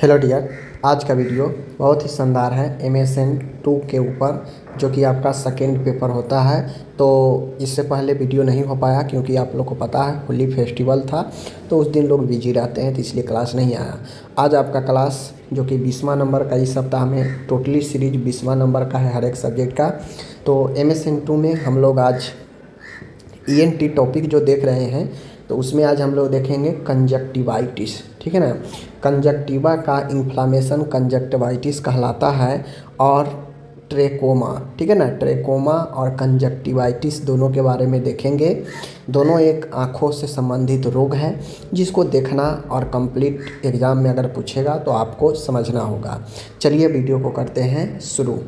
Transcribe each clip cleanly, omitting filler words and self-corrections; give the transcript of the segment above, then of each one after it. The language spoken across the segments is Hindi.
हेलो डियर, आज का वीडियो बहुत ही शानदार है। MSN 2 के ऊपर जो कि आपका सेकेंड पेपर होता है। तो इससे पहले वीडियो नहीं हो पाया क्योंकि आप लोग को पता है होली फेस्टिवल था, तो उस दिन लोग बिजी रहते हैं, तो इसलिए क्लास नहीं आया। आज आपका क्लास जो कि 20वां नंबर का इस सप्ताह में टोटली सीरीज 20वां नंबर का है हर एक सब्जेक्ट का। तो MSN 2 में हम लोग आज ENT टॉपिक जो देख रहे हैं, तो उसमें आज हम लोग देखेंगे कंजक्टिवाइटिस। ठीक है ना। कंजक्टिवा का इन्फ्लामेशन कंजक्टिवाइटिस कहलाता है और ट्रेकोमा, ठीक है ना, ट्रेकोमा और कंजक्टिवाइटिस दोनों के बारे में देखेंगे। दोनों एक आँखों से संबंधित रोग है जिसको देखना और कंप्लीट एग्ज़ाम में अगर पूछेगा तो आपको समझना होगा। चलिए वीडियो को करते हैं शुरू।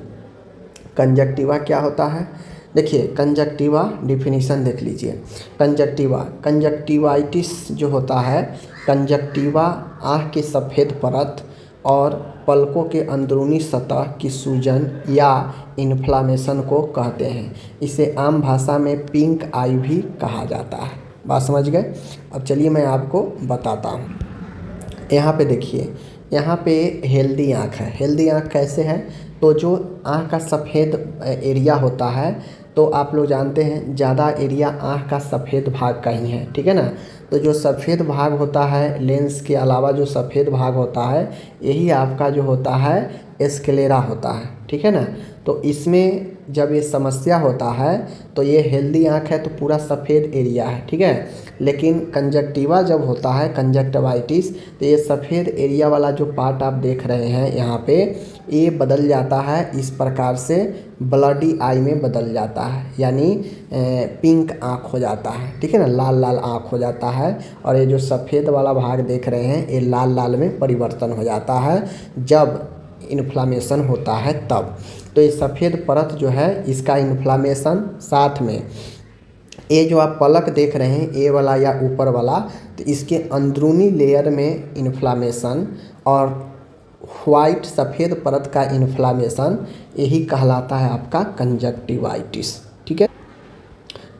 कंजक्टिवा क्या होता है? देखिए, कंजक्टिवा डिफिनीशन देख लीजिए। कंजक्टिवाइटिस जो होता है, कंजक्टिवा आँख की सफ़ेद परत और पलकों के अंदरूनी सतह की सूजन या इन्फ्लामेशन को कहते हैं। इसे आम भाषा में पिंक आई भी कहा जाता है। बात समझ गए? अब चलिए मैं आपको बताता हूँ। यहाँ पे देखिए, यहाँ पे हेल्दी आँख है। हेल्दी आँख कैसे है? तो जो आँख का सफ़ेद एरिया होता है, तो आप लोग जानते हैं ज़्यादा एरिया आँख का सफ़ेद भाग का ही है, ठीक है ना। तो जो सफ़ेद भाग होता है, लेंस के अलावा जो सफ़ेद भाग होता है, यही आपका जो होता है स्क्लेरा होता है, ठीक है ना। तो इसमें जब ये समस्या होता है तो ये हेल्दी आँख है तो पूरा सफ़ेद एरिया है, ठीक है। लेकिन कंजक्टिवा जब होता है, कंजक्टिवाइटिस, तो ये सफ़ेद एरिया वाला जो पार्ट आप देख रहे हैं यहाँ पे, ये बदल जाता है इस प्रकार से, ब्लडी आई में बदल जाता है, यानी पिंक आँख हो जाता है, ठीक है ना, लाल लाल आँख हो जाता है। और ये जो सफ़ेद वाला भाग देख रहे हैं, ये लाल लाल में परिवर्तन हो जाता है जब इन्फ्लामेशन होता है तब। तो ये सफ़ेद परत जो है, इसका इन्फ्लामेशन साथ में ये जो आप पलक देख रहे हैं, ए वाला या ऊपर वाला, तो इसके अंदरूनी लेयर में इन्फ्लामेशन और वाइट सफ़ेद परत का इन्फ्लामेशन, यही कहलाता है आपका कंजक्टिवाइटिस, ठीक है।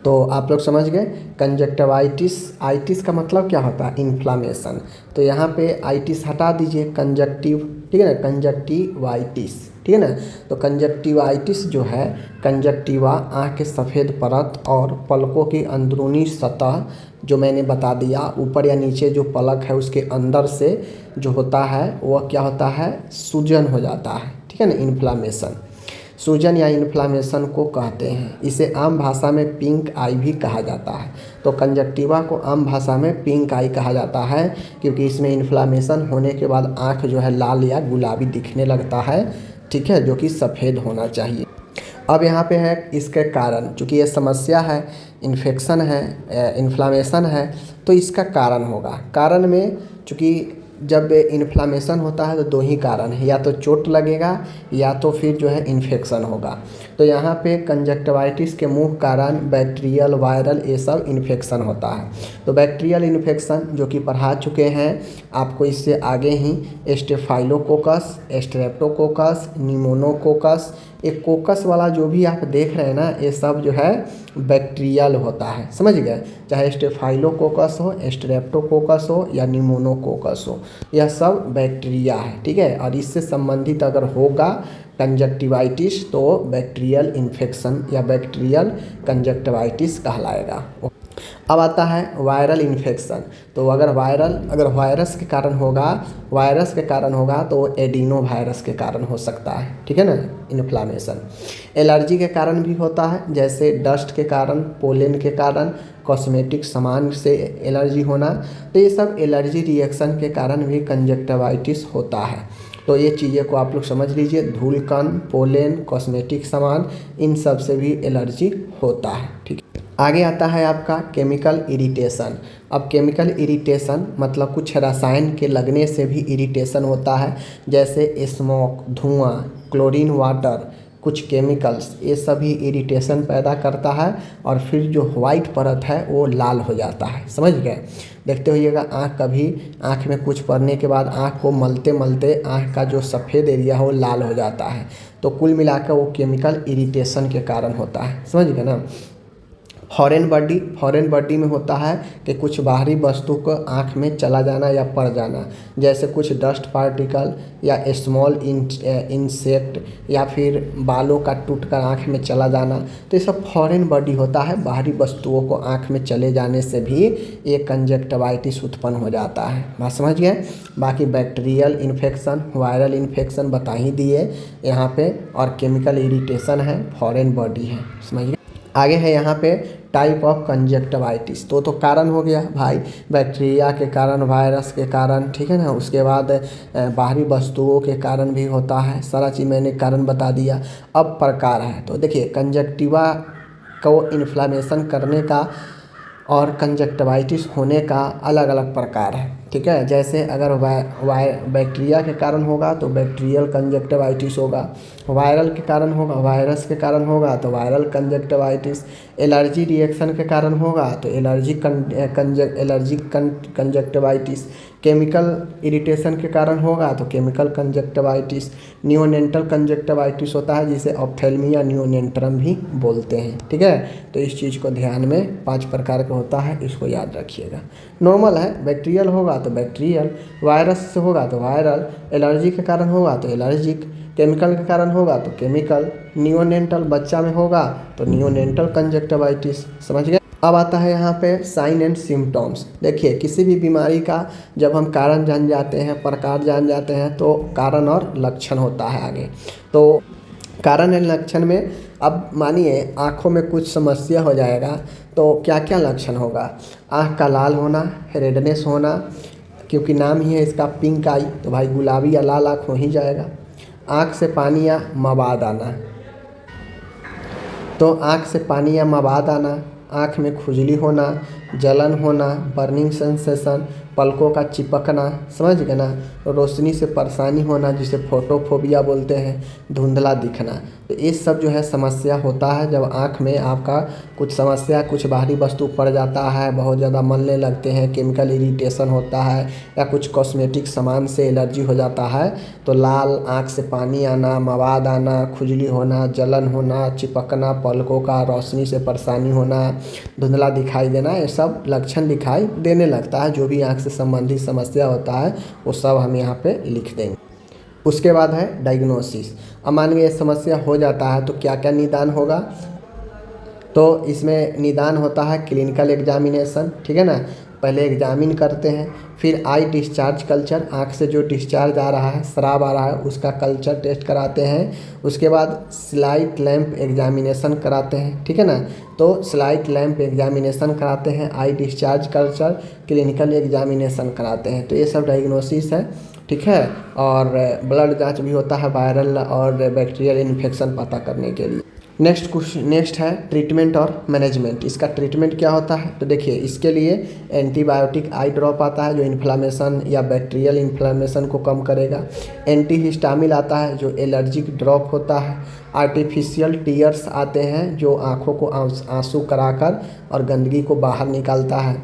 तो आप लोग समझ गए कंजक्टिवाइटिस। आइटिस का मतलब क्या होता है? इन्फ्लामेशन। तो यहाँ पे आइटिस हटा दीजिए, कंजक्टिव, ठीक है ना, कंजक्टिवाइटिस, ठीक है ना। तो कंजक्टिवाइटिस जो है, कंजक्टिवा आँख के सफ़ेद परत और पलकों की अंदरूनी सतह, जो मैंने बता दिया, ऊपर या नीचे जो पलक है उसके अंदर से जो होता है वह क्या होता है? सूजन हो जाता है, ठीक है ना, इन्फ्लामेशन। सूजन या इन्फ्लामेशन को कहते हैं। इसे आम भाषा में पिंक आई भी कहा जाता है। तो कंजक्टिवा को आम भाषा में पिंक आई कहा जाता है क्योंकि इसमें इन्फ्लामेशन होने के बाद आँख जो है लाल या गुलाबी दिखने लगता है, ठीक है, जो कि सफ़ेद होना चाहिए। अब यहाँ पे है इसके कारण, चूँकि ये समस्या है, इन्फेक्शन है, इन्फ्लामेशन है, तो इसका कारण होगा। कारण में चूँकि जब इन्फ्लामेशन होता है तो दो ही कारण है, या तो चोट लगेगा या तो फिर जो है इन्फेक्शन होगा। तो यहाँ पे कंजक्टिवाइटिस के मुख्य कारण बैक्टीरियल, वायरल, ये सब इन्फेक्शन होता है। तो बैक्टीरियल इन्फेक्शन जो कि पढ़ा चुके हैं आपको, इससे आगे ही स्टेफाइलोकोकस, स्ट्रेप्टोकोकस, निमोनोकोकस, एक कोकस वाला जो भी आप देख रहे हैं ना, ये सब जो है बैक्टीरियल होता है, समझ गए। चाहे स्टेफाइलोकोकस हो, स्ट्रेप्टोकोकस हो या निमोनोकोकस हो, यह सब बैक्टीरिया है, ठीक है। और इससे संबंधित अगर होगा कंजक्टिवाइटिस तो बैक्टीरियल इन्फेक्शन या बैक्टीरियल कंजक्टिवाइटिस कहलाएगा। अब आता है वायरल इन्फेक्शन। तो अगर वायरस के कारण होगा तो एडिनो वायरस के कारण हो सकता है, ठीक है ना, इन्फ्लामेशन। एलर्जी के कारण भी होता है, जैसे डस्ट के कारण, पोलन के कारण, कॉस्मेटिक सामान से एलर्जी होना, तो ये सब एलर्जी रिएक्शन के कारण भी कंजक्टिवाइटिस होता है। तो ये चीज़ें को आप लोग समझ लीजिए, धूलकण, पोलन, कॉस्मेटिक सामान, इन सब से भी एलर्जी होता है, ठीक है। आगे आता है आपका केमिकल इरिटेशन। अब केमिकल इरिटेशन मतलब कुछ रसायन के लगने से भी इरिटेशन होता है, जैसे स्मोक, धुआं, क्लोरीन वाटर, कुछ केमिकल्स, ये सभी इरिटेशन पैदा करता है और फिर जो वाइट परत है वो लाल हो जाता है, समझ गए। देखते होइएगा कभी आँख में कुछ पड़ने के बाद आँख को मलते मलते आँख का जो सफ़ेद एरिया है वो लाल हो जाता है। तो कुल मिलाकर वो केमिकल इरिटेशन के कारण होता है, समझ गए ना। फॉरेन बॉडी में होता है कि कुछ बाहरी वस्तु को आँख में चला जाना या पड़ जाना, जैसे कुछ डस्ट पार्टिकल या स्मॉल इंसेक्ट या फिर बालों का टूटकर आँख में चला जाना, तो ये सब फॉरेन बॉडी होता है। बाहरी वस्तुओं को आँख में चले जाने से भी ये कंजक्टिवाइटिस उत्पन्न हो जाता है। बात समझ गए। बाकी बैक्टीरियल इन्फेक्शन, वायरल इन्फेक्शन बता ही दिए यहाँ पे, और केमिकल इरिटेशन है, फॉरेन बॉडी है। समझ गए। आगे है यहाँ पे टाइप ऑफ कंजक्टिवाइटिस। तो कारण हो गया भाई, बैक्टीरिया के कारण, वायरस के कारण, ठीक है ना। उसके बाद बाहरी वस्तुओं के कारण भी होता है। सारा चीज़ मैंने कारण बता दिया। अब प्रकार है, तो देखिए कंजक्टिवा को इन्फ्लामेशन करने का और कंजक्टिवाइटिस होने का अलग अलग प्रकार है, ठीक है। जैसे अगर बैक्टीरिया के कारण होगा तो बैक्टीरियल कंजक्टिवाइटिस होगा, वायरल के कारण होगा, वायरस के कारण होगा तो वायरल कंजक्टिवाइटिस, एलर्जी रिएक्शन के कारण होगा तो एलर्जिक कंजक्टिवाइटिस, केमिकल इरिटेशन के कारण होगा तो केमिकल कंजक्टिवाइटिस, नियोनेंटल कंजक्टिवाइटिस होता है जिसे ऑप्थेल्मिया नियोनेंट्रम भी बोलते हैं, ठीक है। तो इस चीज़ को ध्यान में 5 प्रकार का होता है, इसको याद रखिएगा। नॉर्मल है, बैक्टीरियल होगा तो बैक्टीरियल, वायरस से होगा तो वायरल, एलर्जी के कारण होगा तो एलर्जिक, केमिकल के कारण होगा तो केमिकल, नियोनेंटल बच्चा में होगा तो नियोनेंटल कंजक्टिवाइटिस। समझ गए। अब आता है यहाँ पे साइन एंड सिम्टम्स। देखिए किसी भी बीमारी का जब हम कारण जान जाते हैं, प्रकार जान जाते हैं, तो कारण और लक्षण होता है आगे। तो कारण एंड लक्षण में अब मानिए आँखों में कुछ समस्या हो जाएगा तो क्या क्या लक्षण होगा। आँख का लाल होना, रेडनेस होना, क्योंकि नाम ही है इसका पिंक आई, तो भाई गुलाबी या लाल आँख हो ही जाएगा। आँख से पानी या मवाद आना, तो आँख से पानी या मवाद आना, आँख में खुजली होना, जलन होना, बर्निंग सेंसेशन, पलकों का चिपकना, समझ गए ना, रोशनी से परेशानी होना जिसे फोटोफोबिया बोलते हैं, धुंधला दिखना। तो ये सब जो है समस्या होता है जब आँख में आपका कुछ समस्या, कुछ बाहरी वस्तु पड़ जाता है, बहुत ज़्यादा मलने लगते हैं, केमिकल इरिटेशन होता है या कुछ कॉस्मेटिक सामान से एलर्जी हो जाता है, तो लाल, आँख से पानी आना, मवाद आना, खुजली होना, जलन होना, चिपकना, पलकों का रोशनी से परेशानी होना, धुंधला दिखाई देना, ये सब लक्षण दिखाई देने लगता है। जो भी आँख से संबंधित समस्या होता है वो सब हम यहाँ पे लिख देंगे। उसके बाद है डायग्नोसिस। अब मान लीजिए समस्या हो जाता है तो क्या क्या निदान होगा। तो इसमें निदान होता है क्लिनिकल एग्जामिनेशन, ठीक है ना। पहले एग्जामिन करते हैं, फिर आई डिस्चार्ज कल्चर, आँख से जो डिस्चार्ज आ रहा है, शराब आ रहा है, उसका कल्चर टेस्ट कराते हैं। उसके बाद स्लाइट लैंप एग्जामिनेशन कराते हैं, ठीक है ना। तो स्लाइट लैंप एग्जामिनेशन कराते हैं, आई डिस्चार्ज कल्चर, क्लिनिकल एग्जामिनेशन कराते हैं। तो ये सब डायग्नोसिस है, ठीक है। और ब्लड जांच भी होता है वायरल और बैक्टीरियल इन्फेक्शन पता करने के लिए। नेक्स्ट है ट्रीटमेंट और मैनेजमेंट। इसका ट्रीटमेंट क्या होता है, तो देखिए इसके लिए एंटीबायोटिक आई ड्रॉप आता है जो इन्फ्लामेशन या बैक्टीरियल इन्फ्लामेशन को कम करेगा। एंटीहिस्टामिन आता है जो एलर्जिक ड्रॉप होता है। आर्टिफिशियल टीयर्स आते हैं जो आँखों को आंसू कराकर और गंदगी को बाहर निकालता है।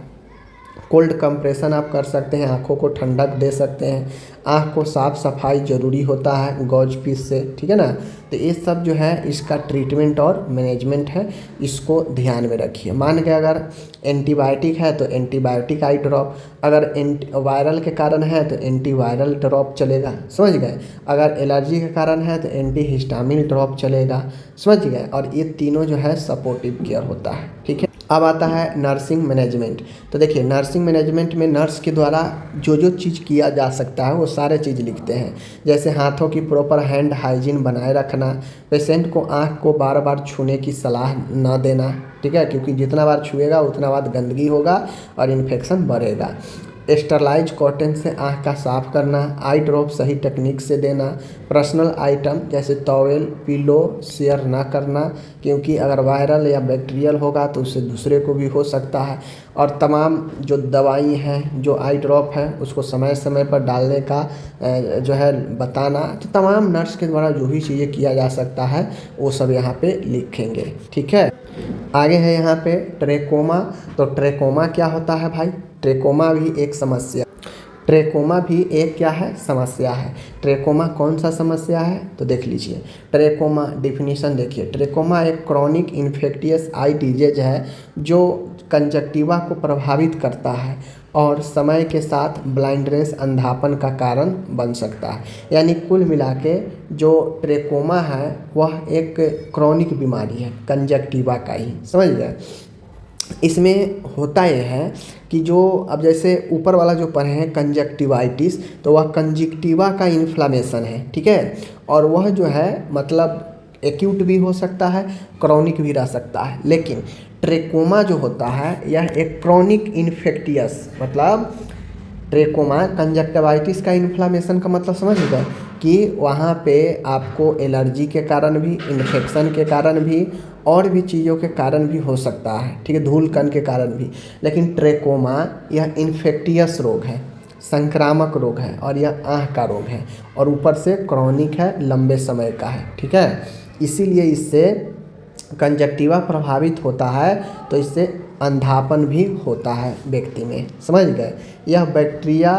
कोल्ड कंप्रेशन आप कर सकते हैं, आँखों को ठंडक दे सकते हैं। आँख को साफ़ सफाई ज़रूरी होता है गॉज पीस से, ठीक है ना। तो ये सब जो है इसका ट्रीटमेंट और मैनेजमेंट है, इसको ध्यान में रखिए। मान के अगर एंटीबायोटिक है तो एंटीबायोटिक आई ड्रॉप, अगर वायरल के कारण है तो एंटीवायरल ड्रॉप चलेगा, समझ गए। अगर एलर्जी के कारण है तो एंटीहिस्टामिन ड्रॉप चलेगा, समझ गए। और ये तीनों जो है सपोर्टिव केयर होता है, ठीक है। अब आता है नर्सिंग मैनेजमेंट। तो देखिए नर्सिंग मैनेजमेंट में नर्स के द्वारा जो जो चीज़ किया जा सकता है वो सारे चीज़ लिखते हैं। जैसे हाथों की प्रॉपर हैंड हाइजीन बनाए रखना, पेशेंट को आँख को बार बार छूने की सलाह न देना, ठीक है, क्योंकि जितना बार छुएगा उतना बार गंदगी होगा और इन्फेक्शन बढ़ेगा। स्टरलाइज कॉटन से आँख का साफ़ करना, आई ड्रॉप सही टेक्निक से देना, पर्सनल आइटम जैसे टॉवेल, पिलो शेयर ना करना, क्योंकि अगर वायरल या बैक्टीरियल होगा तो उससे दूसरे को भी हो सकता है। और तमाम जो दवाई हैं, जो आई ड्रॉप है, उसको समय समय पर डालने का जो है बताना। तो तमाम नर्स के द्वारा जो भी चीज़ें किया जा सकता है वो सब यहाँ पे लिखेंगे, ठीक है। आगे है यहाँ पे ट्रेकोमा। तो ट्रेकोमा क्या होता है भाई, ट्रेकोमा भी एक समस्या। ट्रेकोमा भी एक क्या है, समस्या है। ट्रेकोमा कौन सा समस्या है तो देख लीजिए। ट्रेकोमा डिफिनीशन देखिए, ट्रेकोमा एक क्रॉनिक इन्फेक्टियस आई डिजीज है जो कंजक्टिवा को प्रभावित करता है और समय के साथ ब्लाइंडनेस, अंधापन का कारण बन सकता है। यानी कुल मिला के जो ट्रेकोमा है वह एक क्रॉनिक बीमारी है कंजक्टिवा का ही, समझ गए। इसमें होता यह है कि जो अब जैसे ऊपर वाला जो पढ़े हैं कंजक्टिवाइटिस, तो वह कंजक्टिवा का इन्फ्लामेशन है, ठीक है। और वह जो है मतलब एक्यूट भी हो सकता है, क्रॉनिक भी रह सकता है। लेकिन ट्रेकोमा जो होता है यह एक क्रॉनिक इन्फेक्टियस, मतलब ट्रेकोमा कंजक्टिवाइटिस का इन्फ्लामेशन का मतलब समझ गए कि वहाँ पे आपको एलर्जी के कारण भी, इन्फेक्शन के कारण भी और भी चीज़ों के कारण भी हो सकता है, ठीक है, धूल कण के कारण भी। लेकिन ट्रेकोमा यह इन्फेक्टियस रोग है, संक्रामक रोग है और यह आँख का रोग है और ऊपर से क्रॉनिक है, लंबे समय का है, ठीक है। इसीलिए इससे कंजक्टिवा प्रभावित होता है तो इससे अंधापन भी होता है व्यक्ति में, समझ गए। यह बैक्टीरिया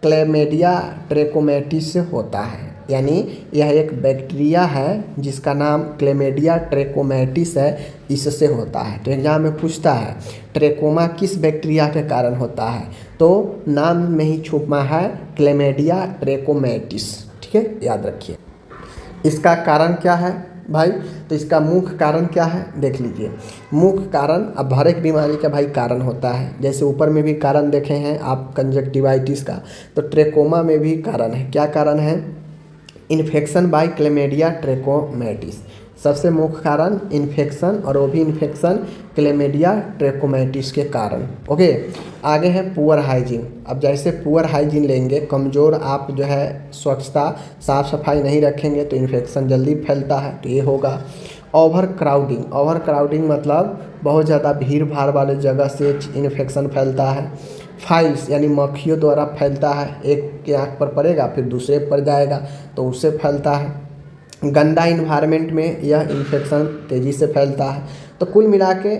क्लैमिडिया ट्रेकोमैटिस से होता है, यानी यह एक बैक्टीरिया है जिसका नाम क्लैमिडिया ट्रेकोमैटिस है, इससे होता है। तो एग्जाम में पूछता है ट्रेकोमा किस बैक्टीरिया के कारण होता है, तो नाम में ही छुपा है क्लैमिडिया ट्रेकोमैटिस, ठीक है, याद रखिए। इसका कारण क्या है भाई, तो इसका मुख्य कारण क्या है देख लीजिए। मुख्य कारण, अब हर एक बीमारी का भाई कारण होता है, जैसे ऊपर में भी कारण देखे हैं आप कंजक्टिवाइटिस का, तो ट्रेकोमा में भी कारण है। क्या कारण है, इन्फेक्शन बाय क्लैमिडिया ट्रेकोमैटिस, सबसे मुख्य कारण इन्फेक्शन, और वो भी इन्फेक्शन क्लैमिडिया ट्रेकोमैटिस के कारण। ओके, आगे है पुअर हाइजीन। अब जैसे पुअर हाइजीन लेंगे, कमज़ोर आप जो है स्वच्छता साफ़ सफाई नहीं रखेंगे तो इन्फेक्शन जल्दी फैलता है, तो ये होगा। ओवर क्राउडिंग, ओवर क्राउडिंग मतलब बहुत ज़्यादा भीड़ भाड़ वाले जगह से इन्फेक्शन फैलता है। फाइल्स यानी मक्खियों द्वारा फैलता है, एक के आँख पर पड़ेगा फिर दूसरे पर जाएगा तो उससे फैलता है। गंदा इन्वायरमेंट में यह इन्फेक्शन तेज़ी से फैलता है। तो कुल मिला के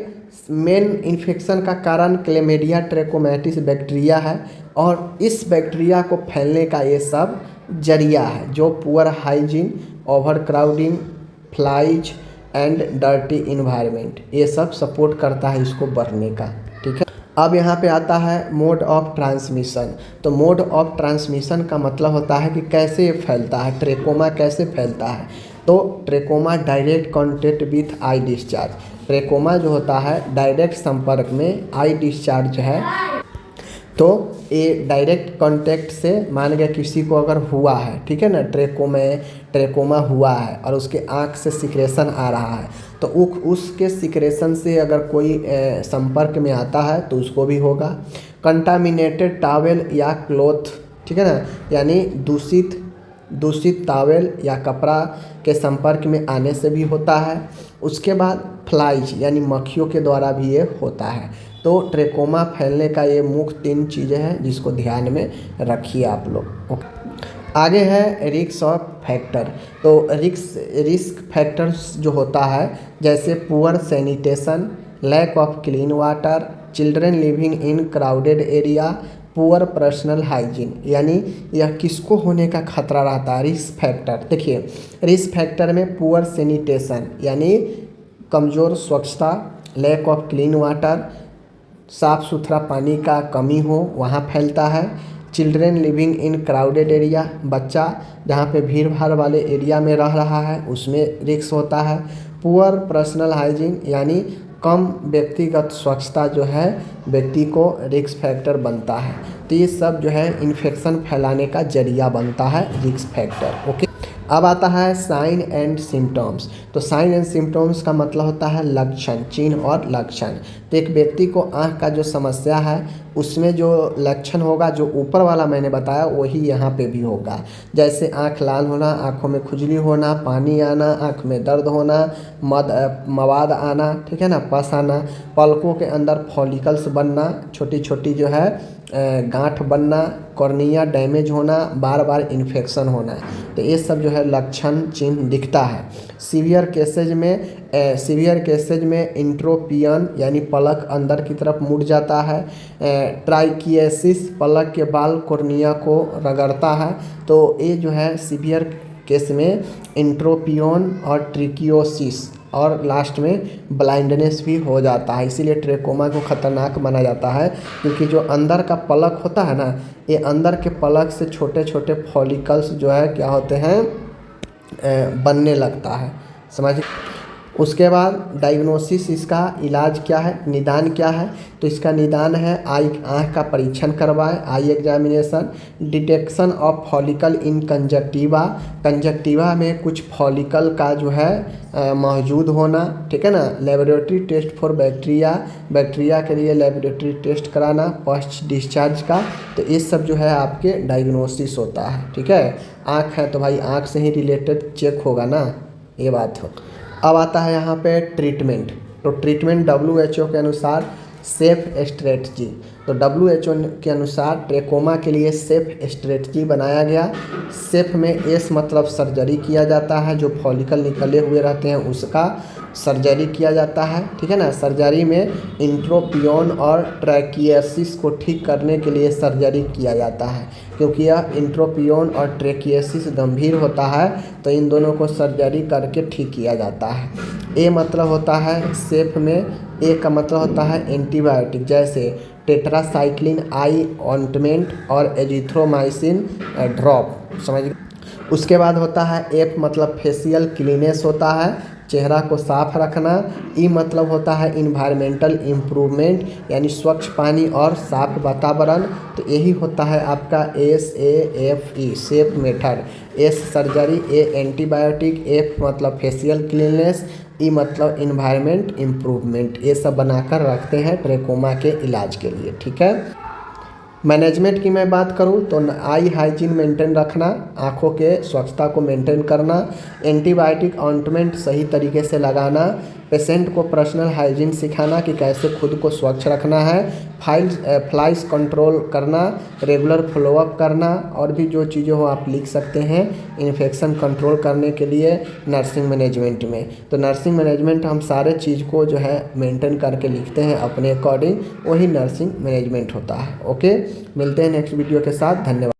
मेन इन्फेक्शन का कारण क्लैमिडिया ट्रेकोमैटिस बैक्टीरिया है और इस बैक्टीरिया को फैलने का ये सब जरिया है जो poor hygiene, over crowding, flies and dirty environment, ये सब सपोर्ट करता है इसको बढ़ने का, ठीक है। अब यहाँ पे आता है मोड ऑफ ट्रांसमिशन। तो मोड ऑफ ट्रांसमिशन का मतलब होता है कि कैसे फैलता है, ट्रेकोमा कैसे फैलता है। तो trachoma direct contact with I discharge, trachoma जो होता है डायरेक्ट संपर्क में आई डिस्चार्ज है, तो ये डायरेक्ट कांटेक्ट से मान गया किसी को अगर हुआ है, ठीक है ना, ट्रेकोमा हुआ है और उसके आँख से सिक्रेशन आ रहा है, तो उसके सिक्रेशन से अगर कोई संपर्क में आता है तो उसको भी होगा। कंटामिनेटेड टॉवेल या क्लॉथ, ठीक है ना, यानी दूषित टॉवेल या कपड़ा के संपर्क में आने से भी होता है। उसके बाद फ्लाइज यानी मक्खियों के द्वारा भी ये होता है। तो ट्रेकोमा फैलने का ये मुख्य 3 चीज़ें हैं जिसको ध्यान में रखिए आप लोग। आगे है रिस्क ऑफ फैक्टर। तो रिस्क फैक्टर्स जो होता है जैसे poor sanitation, lack of clean water, children living in crowded area, poor personal hygiene, यानी यह किसको होने का खतरा रहता है, रिस्क फैक्टर। देखिए रिस्क फैक्टर में पुअर सैनिटेशन यानी कमज़ोर स्वच्छता, लैक ऑफ क्लीन वाटर, साफ़ सुथरा पानी का कमी हो वहाँ फैलता है। Children living in crowded area, बच्चा जहाँ पे भीड़ भाड़ वाले एरिया में रह रहा है उसमें रिस्क होता है। पुअर पर्सनल हाइजीन यानी कम व्यक्तिगत स्वच्छता जो है व्यक्ति को रिस्क फैक्टर बनता है। तो ये सब जो है इन्फेक्शन फैलाने का जरिया बनता है रिस्क फैक्टर। ओके, अब आता है साइन एंड सिम्टम्स। तो साइन एंड सिम्टम्स का मतलब होता है लक्षण, चिन्ह और लक्षण। तो एक व्यक्ति को आँख का जो समस्या है उसमें जो लक्षण होगा, जो ऊपर वाला मैंने बताया वही यहाँ पे भी होगा। जैसे आँख लाल होना, आँखों में खुजली होना, पानी आना, आँख में दर्द होना, मवाद आना, ठीक है ना, पस आना, पलकों के अंदर फॉलिकल्स बनना, छोटी छोटी जो है गांठ बनना, कॉर्निया डैमेज होना, बार बार इन्फेक्शन होना। तो ये सब जो है लक्षण चिन्ह दिखता है। सीवियर केसेज में सीवियर केसेज में इंट्रोपियन यानी पलक अंदर की तरफ मुड़ जाता है। ट्राइकिएसिस पलक के बाल कॉर्निया को रगड़ता है। तो ये जो है सीवियर केस में इंट्रोपियन और ट्रिकियोसिस और लास्ट में ब्लाइंडनेस भी हो जाता है। इसीलिए ट्रेकोमा को खतरनाक माना जाता है, क्योंकि जो अंदर का पलक होता है ना, ये अंदर के पलक से छोटे छोटे फॉलिकल्स जो है क्या होते हैं, बनने लगता है। समझिए। उसके बाद डायग्नोसिस, इसका इलाज क्या है, निदान क्या है, तो इसका निदान है आँख का परीक्षण करवाएं, eye examination. Detection of follicle in conjunctiva, conjunctiva में कुछ फॉलिकल का जो है मौजूद होना, ठीक है ना। Laboratory test for bacteria, bacteria के लिए लेबोरेटरी टेस्ट कराना पोस्ट डिस्चार्ज का। तो ये सब जो है आपके डायग्नोसिस होता है, ठीक है। आँख है तो भाई आँख से ही रिलेटेड चेक होगा ना, ये बात हो। अब आता है यहाँ पे ट्रीटमेंट। तो ट्रीटमेंट WHO के अनुसार सेफ स्ट्रेटजी, तो WHO के अनुसार ट्रेकोमा के लिए सेफ स्ट्रेटजी बनाया गया। सेफ में एस मतलब सर्जरी किया जाता है, जो फॉलिकल निकले हुए रहते हैं उसका सर्जरी किया जाता है, ठीक है ना। सर्जरी में इंट्रोपियन और ट्रैकिएसिस को ठीक करने के लिए सर्जरी किया जाता है, क्योंकि यह इंट्रोपियन और ट्रैकिएसिस गंभीर होता है, तो इन दोनों को सर्जरी करके ठीक किया जाता है। ए मतलब होता है सेफ में, ए का मतलब होता है एंटीबायोटिक, जैसे टेट्रासाइक्लिन आई ऑइंटमेंट और एजिथ्रोमाइसिन ड्रॉप, समझ। उसके बाद होता है एफ मतलब फेशियल क्लीनेस होता है, चेहरा को साफ रखना। ई मतलब होता है इन्वायरमेंटल इम्प्रूवमेंट, यानी स्वच्छ पानी और साफ वातावरण। तो यही होता है आपका SAFE, safe method. S surgery, A antibiotic, F मतलब फेशियल क्लीननेस, ई मतलब इन्वायरमेंट इम्प्रूवमेंट। ये सब बनाकर रखते हैं ट्रेकोमा के इलाज के लिए, ठीक है। मैनेजमेंट की मैं बात करूं तो आई हाइजीन मेंटेन रखना, आँखों के स्वच्छता को मेंटेन करना, एंटीबायोटिक ऑइंटमेंट सही तरीके से लगाना, पेशेंट को पर्सनल हाइजीन सिखाना कि कैसे खुद को स्वच्छ रखना है, फ्लाइज कंट्रोल करना, रेगुलर फॉलोअप करना, और भी जो चीज़ें हो आप लिख सकते हैं इन्फेक्शन कंट्रोल करने के लिए नर्सिंग मैनेजमेंट में। तो नर्सिंग मैनेजमेंट हम सारे चीज़ को जो है मेंटेन करके लिखते हैं अपने अकॉर्डिंग, वही नर्सिंग मैनेजमेंट होता है। ओके, मिलते हैं नेक्स्ट वीडियो के साथ, धन्यवाद।